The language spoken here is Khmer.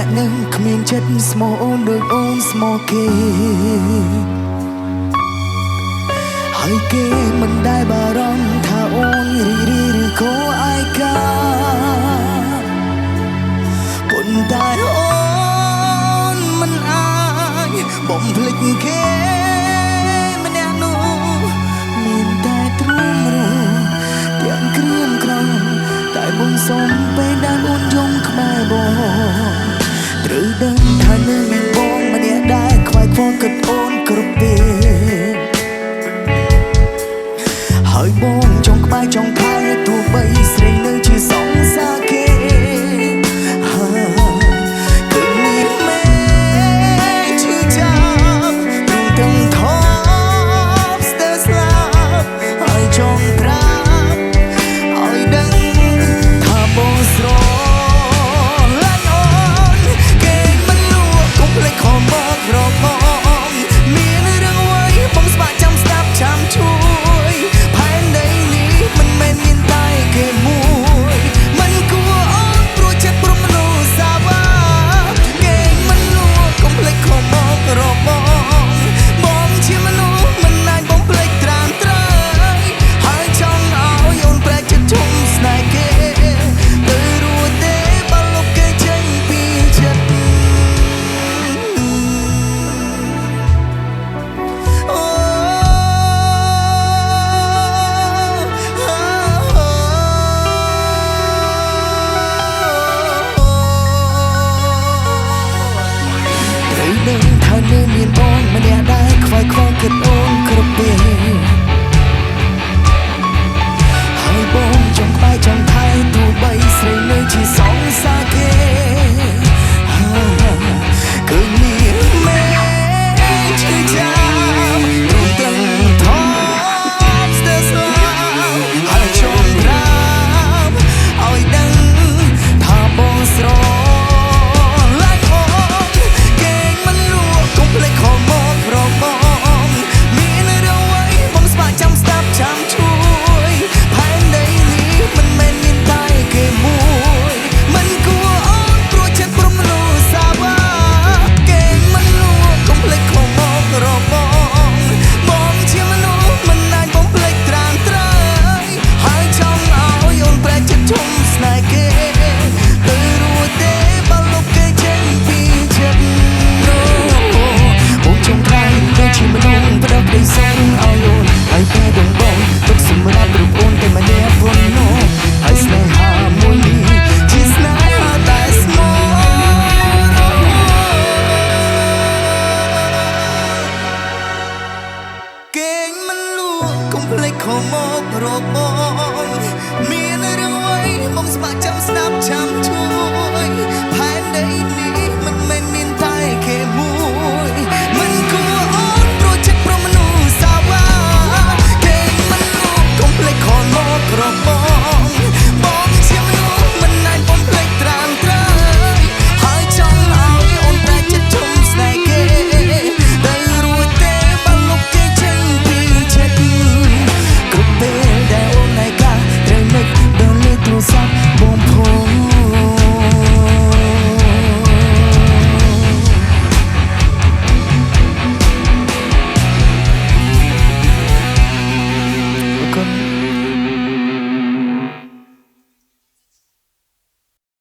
អ្នកនឹងគ្មានចិត្តស្មោអូនដូចអូនស្មោគេហើយគេមិនដែលបារម្ភថាអូនរីឬក៏ឯកាប៉ុន្តែអូនមិនអាចបំភ្លេចគេម្នាក់នោះមានតែទ្រូងរស់ទាំងគ្រឿនក្រំតែបងសុំពេលដែលអូនយំក្បែរបងត្រូវដឹងថានៅមានបងម្នាក់ដែលខ្វាយខ្វល់គិតអូនគ្រប់ពេលហើយបងចង់ក្បែរចង់ថែទោះបីស្រីនៅជាសង្សារគេគឺមានមេឈឺចាប់ទ្រង់ទាំងថប់ស្ទើរស្លាប់ហើយចង់ប្រាប់ឲ្យដឹងថាបងស្រឡាញ់អូនគេមិនលួចកុំភ្លេចខំមករកបងមានរឿងអ្វីបងស្បាក់ចាំស្ដាប់ចាំជួយផែនដីនេះមិនមែនមានតែគេមួយមិនគួរអូនព្រោះចិត្តព្រមមនុស្សសាវ៉ាគេមិនលួចកុំភ្លេចខំមករកបងជាមនុស្សមិនអាចបំភ្លេចត្រាំត្រៃហើយចង់ឲ្យអូនប្រែចិត្តជុំស្នេហ៍គេទៅរួចទេបើលុបគេចេញពីចិត្តដឹងថានៅមានបងម្នាក់ដែលខ្វាយខ្វល់គិតអូនគ្រប់ពេលហើយបងចង់ក្បែរចង់ថែទោះបីស្រីនៅជាសង្សារគេគឺមានមេឈឺចាប់ទ្រង់ទាំងថប់ស្ទើរស្លាប់ហើយចង់ប្រាប់ឲ្យដឹងថាបងស្រឡាញ់អូនគេមិនលួចកុំភ្លេចខំមករកបងមានរឿងអ្វីបងស្បាក់ចាំស្ដាប់ចាំជួយផែនដីនេះមិនមែនមានតែគេមួយមិនគួរអូនព្រោះចិត្តព្រមមនុស្សសាវ៉ាគេមិនលួចកុំភ្លេចខំមករកបងជាមនុស្សមិនអាចបំភ្លេចត្រាំត្រៃហើយចង់ឲ្យអូនប្រែចិត្តជុំស្នេហ៍គេទៅរួចទេបើលុបគេចេញពីចិត្តបងចង់ក្លាយទៅជាមនុស្សប្រដៅក្តីសុខឲ្យអូនហើយពេលដងបងទុកសម្រាប់រូបអូនតែម្នាក់ប៉ុណ្ណោះហើយស្នេហាមួយនេះជាស្នេហាតែស្មោះគេមិនលួចកុំភ្លេចខំមករកបងមានរឿងអ្វីបងស្បាក់ចាំស្ដាប់ចាំ